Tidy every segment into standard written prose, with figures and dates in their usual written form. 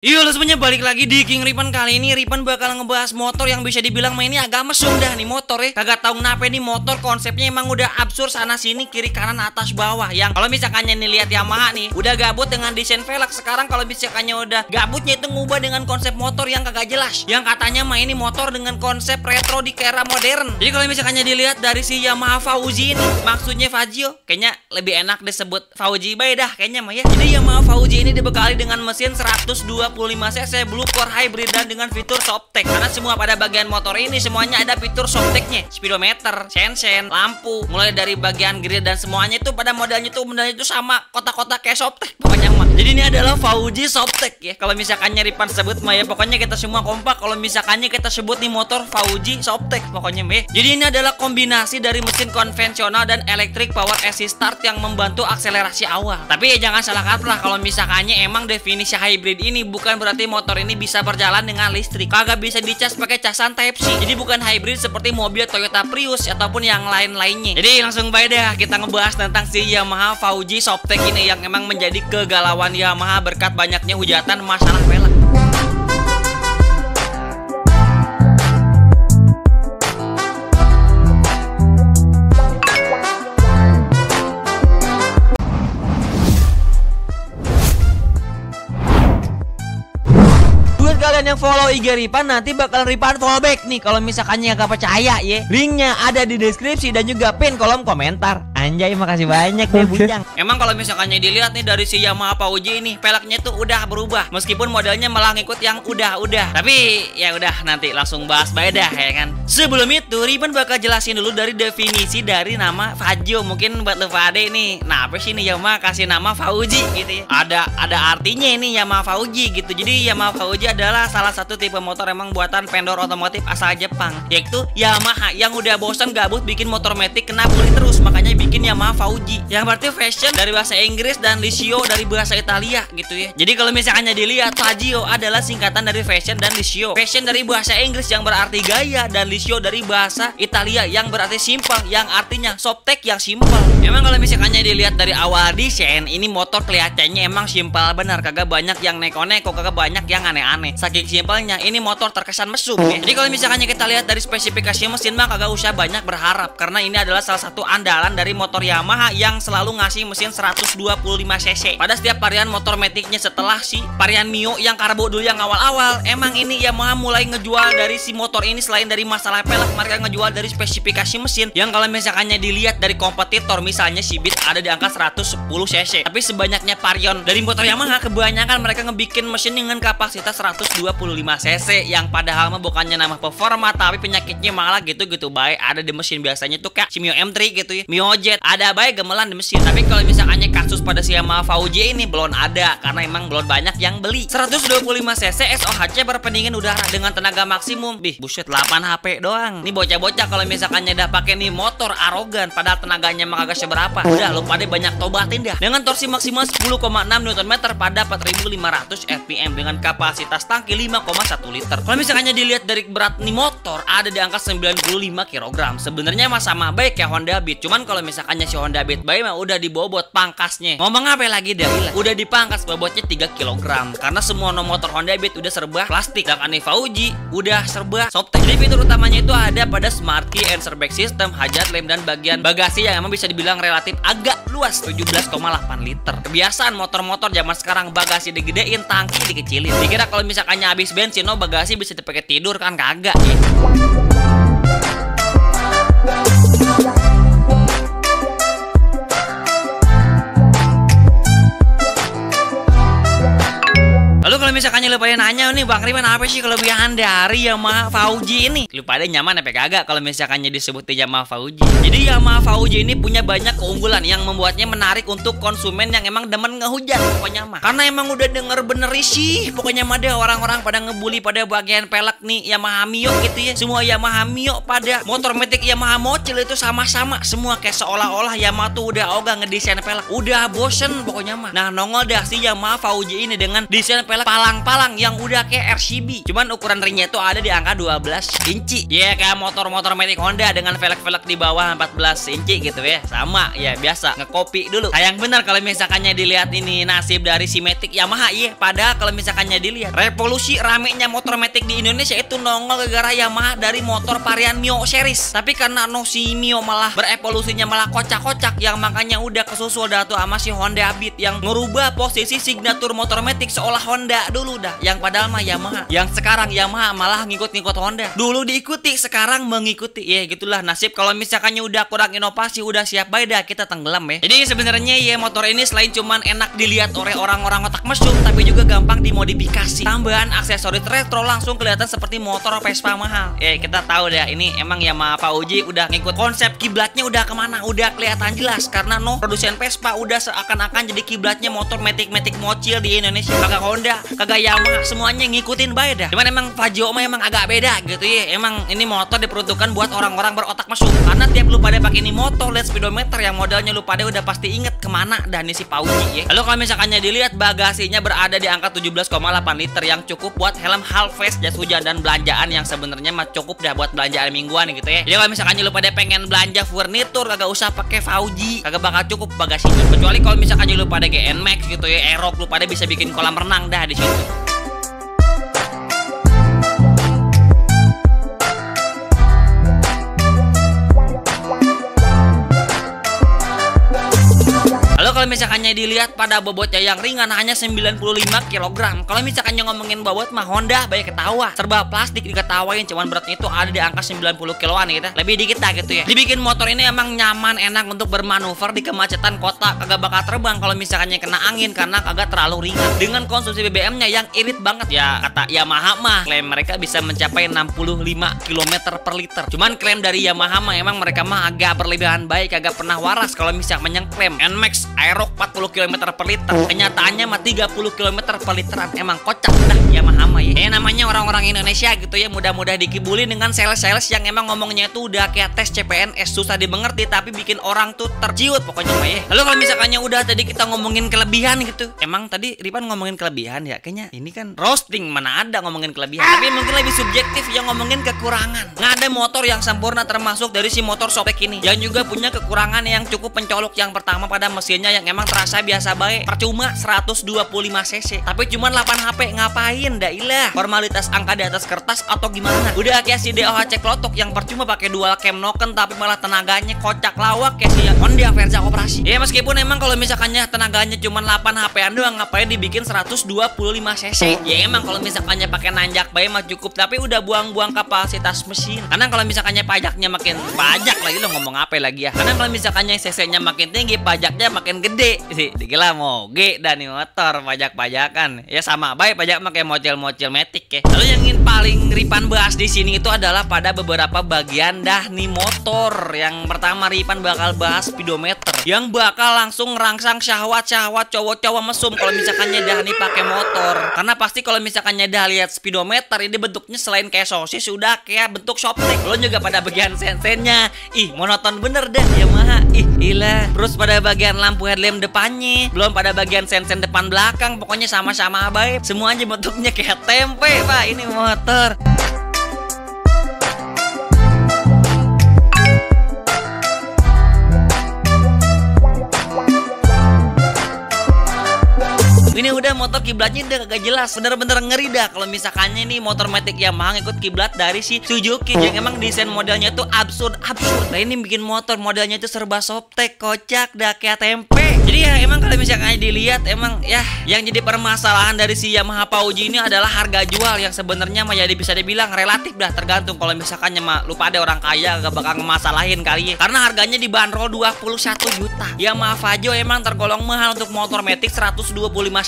Iya lo semuanya balik lagi di King Ripan. Kali ini Ripan bakal ngebahas motor yang bisa dibilang mainnya agak mesum dah nih motor ya. Kagak tahu kenapa nih motor konsepnya emang udah absurd sana sini kiri kanan atas bawah. Yang kalau misalkannya nih lihat Yamaha nih udah gabut dengan desain velg. Sekarang kalau misalkannya udah gabutnya itu ngubah dengan konsep motor yang kagak jelas. Yang katanya main ini motor dengan konsep retro di era modern. Jadi kalau misalkannya dilihat dari si Yamaha Fauji ini, maksudnya Fazio, kayaknya lebih enak disebut Fauji bay dah kayaknya mah ya. Jadi Yamaha Fauji ini dibekali dengan mesin 125 cc Blue Core Hybrid dan dengan fitur Softtech. Karena semua pada bagian motor ini semuanya ada fitur Softtechnya, speedometer, sensen, lampu, mulai dari bagian grill dan semuanya itu pada modelnya itu sama kotak-kotak kayak Softtech pokoknya mah. Jadi ini adalah Fauji Softtech ya. Kalau misalkannya Ripan sebut mah ya pokoknya kita semua kompak kalau misalkannya kita sebut nih motor Fauji Softtech pokoknya mah. Jadi ini adalah kombinasi dari mesin konvensional dan electric power assist start yang membantu akselerasi awal. Tapi ya jangan salah kaprah kalau misalkannya emang definisi hybrid ini bukan berarti motor ini bisa berjalan dengan listrik. Kagak bisa dicas pakai casan Type C. Jadi bukan hybrid seperti mobil Toyota Prius ataupun yang lain-lainnya. Jadi langsung baik deh kita ngebahas tentang si Yamaha Fauji Softtech ini yang emang menjadi kegalauan Yamaha berkat banyaknya hujatan masalah velg. Kalian yang follow IG Ripan nanti bakal Ripan follow back nih kalau misalkannya gak percaya ya. Linknya ada di deskripsi dan juga pin kolom komentar. Anjay makasih banyak deh bujang. Emang kalau misalkannya dilihat nih dari si Yamaha Fauji ini velgnya tuh udah berubah meskipun modelnya malah ngikut yang udah. Tapi ya udah nanti langsung bahas baedah ya kan. Sebelum itu Ripan bakal jelasin dulu dari definisi dari nama Fazio. Mungkin buat lu pada ini. Nah apa sih nih Yamaha kasih nama Fauji gitu ya. Ada artinya ini Yamaha Fauji gitu. Jadi Yamaha Fauji adalah salah satu tipe motor emang buatan vendor otomotif asal Jepang, yaitu Yamaha yang udah bosan gabut bikin motor metik kena bully terus, makanya bikin Yamaha Fauji yang berarti fashion dari bahasa Inggris dan Liscio dari bahasa Italia gitu ya. Jadi kalau misalnya dilihat Fazio adalah singkatan dari fashion dan Liscio. Fashion dari bahasa Inggris yang berarti gaya dan Liscio dari bahasa Italia yang berarti simple yang artinya Softtech yang simple. Emang kalau misalnya dilihat dari awal desain ini motor kelihatannya emang simple benar, kagak banyak yang neko-neko, kagak banyak yang aneh-aneh. Saking simpelnya ini motor terkesan mesum ya. Jadi kalau misalnya kita lihat dari spesifikasi mesin mah kagak usah banyak berharap karena ini adalah salah satu andalan dari motor Yamaha yang selalu ngasih mesin 125 cc pada setiap varian motor metiknya. Setelah si varian Mio yang karbo dulu yang awal-awal, emang ini Yamaha mulai ngejual dari si motor ini selain dari masalah velg, mereka ngejual dari spesifikasi mesin yang kalau misalnya dilihat dari kompetitor misalnya si Beat ada di angka 110 cc. Tapi sebanyaknya varian dari motor Yamaha kebanyakan mereka ngebikin mesin dengan kapasitas 125 cc yang padahal mah bukannya nama performa tapi penyakitnya malah gitu-gitu baik ada di mesin. Biasanya tuh kayak si Mio M3 gitu ya, Mio Jet ada baik gemelan di mesin. Tapi kalau misalkannya kasus pada si Yamaha Fauji ini belum ada karena emang belum banyak yang beli. 125 cc SOHC berpendingin udara dengan tenaga maksimum. Buset 8 HP doang. Nih bocah-bocah kalau misalkannya udah pakai nih motor arogan padahal tenaganya mah kagak seberapa. Udah lu pada banyak tobatin dah. Dengan torsi maksimal 10,6 Nm pada 4500 rpm dengan kapasitas tangki 5,1 liter. Kalau misalnya dilihat dari berat nih motor ada di angka 95 kg. Sebenarnya mah sama baik kayak Honda Beat. Cuman kalau misalkannya si Honda Beat baik mah udah dibobot pangkasnya. Ngomong apa lagi dah? Udah dipangkas bobotnya 3 kg. Karena semua motor Honda Beat udah serba plastik. Dan ane Fauji udah serba Softtech. Jadi fitur utamanya itu ada pada Smart Key and Airbag System, hazard lamp dan bagian bagasi yang emang bisa dibilang relatif agak luas 17,8 liter. Kebiasaan motor-motor zaman sekarang bagasi digedein, tangki dikecilin. Dikira kalau misalkannya habis bensin no bagasi bisa dipakai tidur kan kagak ya. Lalu kalau misalkannya lu pada nanya nih Bang Ripan apa sih kelebihan dari Yamaha Fauji ini? Lu pada nyaman apa kagak kalau misalkannya disebut Yamaha Fauji? Jadi Yamaha Fauji ini punya banyak keunggulan yang membuatnya menarik untuk konsumen yang emang demen ngehujat pokoknya mah. Karena emang udah denger bener sih pokoknya mah deh orang-orang pada ngebully pada bagian pelek nih Yamaha Mio gitu ya. Semua Yamaha Mio pada motor metik Yamaha Mocil itu sama-sama semua kayak seolah-olah Yamaha tuh udah ogah ngedesain pelek. Udah bosen pokoknya mah. Nah nongol dah si Yamaha Fauji ini dengan desain pelek palang-palang yang udah kayak RCB. Cuman ukuran ringnya itu ada di angka 12 inci. Ya kayak motor-motor Matic Honda dengan velg-velg di bawah 14 inci gitu ya. Sama ya, biasa ngekopi dulu. Sayang benar kalau misalkannya dilihat ini nasib dari si Matic Yamaha ya. Padahal kalau misalkannya dilihat revolusi ramenya motor Matic di Indonesia itu nongol gara-gara Yamaha dari motor varian Mio series. Tapi karena si Mio malah berevolusinya malah kocak-kocak, yang makanya udah kesusul dah tuh sama si Honda Beat yang ngerubah posisi signatur motor Matic seolah Honda dulu dah, yang padahal mah Yamaha. Yang sekarang Yamaha malah ngikut-ngikut Honda. Dulu diikuti, sekarang mengikuti. Ya gitulah nasib kalau misalkannya udah kurang inovasi, udah siap beda kita tenggelam ya. Jadi sebenarnya ya motor ini selain cuman enak dilihat oleh orang-orang otak mesum, tapi juga gampang dimodifikasi. Tambahan aksesoris retro langsung kelihatan seperti motor Vespa mahal. Ya kita tahu deh, ini emang Yamaha Fauji udah ngikut konsep kiblatnya udah kemana, udah kelihatan jelas karena produsen Vespa udah seakan-akan jadi kiblatnya motor Matic mocil di Indonesia. Kagak Honda, kagak Yamaha, semuanya ngikutin bae dah. Cuman emang Fajo mah emang agak beda gitu ya. Emang ini motor diperuntukkan buat orang-orang berotak mesum. Karena tiap lu pada pakai ini motor lihat speedometer yang modelnya lu pada udah pasti inget kemana dah nih si Fauji ya. Lalu kalau misalkannya dilihat bagasinya berada di angka 17,8 liter yang cukup buat helm half face, jas hujan dan belanjaan yang sebenarnya mah cukup dah buat belanjaan mingguan gitu ya. Jadi kalau misalkannya lu pada pengen belanja furnitur kagak usah pakai Fauji, kagak bakal cukup bagasinya. Kecuali kalau misalkannya lu pada GN Max gitu ya, Aerox, lu pada bisa bikin kolam renang dah di situ. Kalau misalkannya dilihat pada bobotnya yang ringan hanya 95 kg. Kalau misalkannya ngomongin bobot mah Honda banyak ketawa. Serba plastik diketawain, cuman beratnya itu ada di angka 90 kiloan gitu. Lebih dikit lah gitu ya. Dibikin motor ini emang nyaman, enak untuk bermanuver di kemacetan kota. Kagak bakal terbang kalau misalkannya kena angin karena kagak terlalu ringan. Dengan konsumsi BBM-nya yang irit banget ya, kata Yamaha mah klaim mereka bisa mencapai 65 km per liter. Cuman klaim dari Yamaha mah emang mereka mah agak berlebihan baik, kagak pernah waras kalau misalnya klaim NMAX Aerox 40 km per liter. Kenyataannya mah 30 km per literan. Emang kocak dah Yamaha mah ya. Namanya orang-orang Indonesia gitu ya, mudah-mudah dikibulin dengan sales-sales yang emang ngomongnya itu udah kayak tes CPNS, susah dimengerti tapi bikin orang tuh terciut pokoknya mah ya. Lalu kalau misalkannya udah tadi kita ngomongin kelebihan gitu. Emang tadi Ripan ngomongin kelebihan ya, kayaknya ini kan roasting, mana ada ngomongin kelebihan. Tapi mungkin lebih subjektif yang ngomongin kekurangan. Nggak ada motor yang sempurna termasuk dari si motor Shoptek ini, yang juga punya kekurangan yang cukup pencolok. Yang pertama pada mesinnya yang emang terasa biasa baik, percuma 125 cc tapi cuma 8 HP. Ngapain dah ilah formalitas angka di atas kertas atau gimana. Udah kayak si DOHC Klotok yang percuma pakai dual cam noken tapi malah tenaganya kocak lawak kayak si Honda Verza Operasi. Ya meskipun emang kalau misalkannya tenaganya cuma 8 HP-an doang, ngapain dibikin 125 cc. Ya emang kalau misalkannya pakai nanjak bae mah cukup, tapi udah buang-buang kapasitas mesin. Karena kalau misalkannya pajaknya makin pajak lagi, lo ngomong apa lagi ya. Karena kalau misalkannya cc-nya makin tinggi, pajaknya makin gede. Dikira moge dan motor pajak-pajakan. Ya sama baik pajak pakai mocel-mocel Matic ya. Lalu yang ingin paling Ripan bahas di sini itu adalah pada beberapa bagian dah nih motor. Yang pertama Ripan bakal bahas speedometer yang bakal langsung ngerangsang syahwat-syahwat cowok-cowok mesum kalau misalkannya dah nih pakai motor. Karena pasti kalau misalkannya dah lihat speedometer ini bentuknya selain kayak sosis sudah kayak bentuk Shoptek. Lo juga pada bagian sen-sennya, ih monoton bener dah Yamaha. Ih ilah. Terus pada bagian lampu headlamp depannya, belum pada bagian sen-sen depan belakang, pokoknya sama-sama baik. Semuanya bentuknya kayak tempe pak ini motor. Ini udah motor kiblatnya udah kagak jelas, bener-bener ngeri dah kalau misalkannya nih motor Matic Yamaha ikut kiblat dari si Suzuki yang emang desain modelnya tuh absurd. Nah ini bikin motor modelnya itu serba Shoptek, kocak dah kayak tempe. Jadi ya emang kalau misalkannya dilihat emang ya yang jadi permasalahan dari si Yamaha Fauji ini adalah harga jual yang sebenarnya mah jadi bisa dibilang relatif dah, tergantung kalau misalkannya mah lupa ada orang kaya gak bakal ngemasalahin kali ya. Karena harganya dibanderol 21 juta. Yamaha Fajo emang tergolong mahal untuk motor Matic 125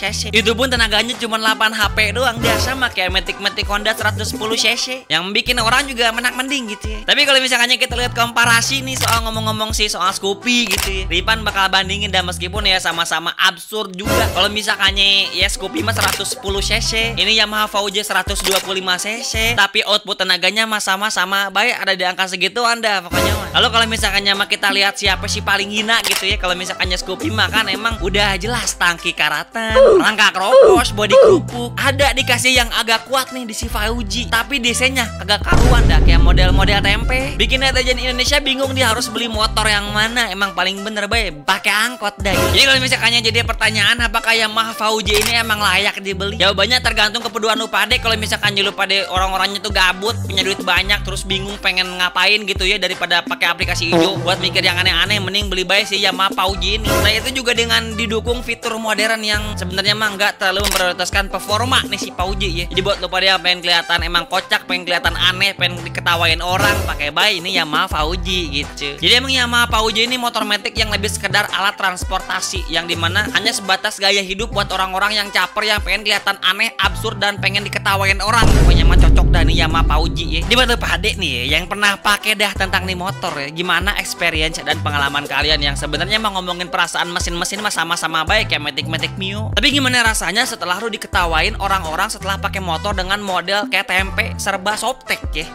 cc. Itu pun tenaganya cuma 8 HP doang. Dia sama kayak Matic Honda 110 cc yang bikin orang juga menak mending gitu ya. Tapi kalau misalkannya kita lihat komparasi nih soal ngomong-ngomong sih soal Scoopy gitu ya, Ripan bakal bandingin dan meskipun meskipun ya sama-sama absurd juga. Kalau misalkannya ya Scoopy mah 110 cc, ini Yamaha VJ 125 cc, tapi output tenaganya mah sama-sama baik, ada di angka segitu Anda pokoknya mah. Lalu kalau misalkannya mah kita lihat siapa sih paling hina gitu ya, kalau misalkannya Scoopy mah kan emang udah jelas tangki karatan, rangka kropos, body kerupuk, ada dikasih yang agak kuat nih di si VJ, tapi desainnya agak karuan dah kayak model-model tempe. Bikin netizen Indonesia bingung dia harus beli motor yang mana. Emang paling bener baik pakai angkot dah. Jadi kalau misalkannya jadi pertanyaan apakah Yamaha VJ ini emang layak dibeli? Jawabannya tergantung kepeduan lu pade. Kalau misalkan lu pade orang-orangnya tuh gabut, punya duit banyak, terus bingung pengen ngapain gitu ya, daripada pakai aplikasi hijau buat mikir yang aneh-aneh, mending beli baik si Yamaha VJ ini. Nah itu juga dengan didukung fitur modern yang sebenarnya mah nggak terlalu memprioritaskan performa nih si VJ ya. Jadi buat lu pada yang pengen kelihatan emang kocak, pengen kelihatan aneh, pengen diketawain orang, pakai baik ini Yamaha VJ gitu. Jadi emang Yamaha VJ ini motor metik yang lebih sekedar alat transportasi, yang dimana hanya sebatas gaya hidup buat orang-orang yang caper, yang pengen kelihatan aneh, absurd, dan pengen diketawain orang. Pokoknya mah cocok dah nih Yamaha VJ ya. Di bantu pade nih ya, yang pernah pakai dah tentang nih motor ya, gimana experience dan pengalaman kalian yang sebenarnya mah ngomongin perasaan mesin-mesin mah sama-sama baik kayak Matic Mio. Tapi gimana rasanya setelah lu diketawain orang-orang setelah pakai motor dengan model kayak tempe serba softtek ya?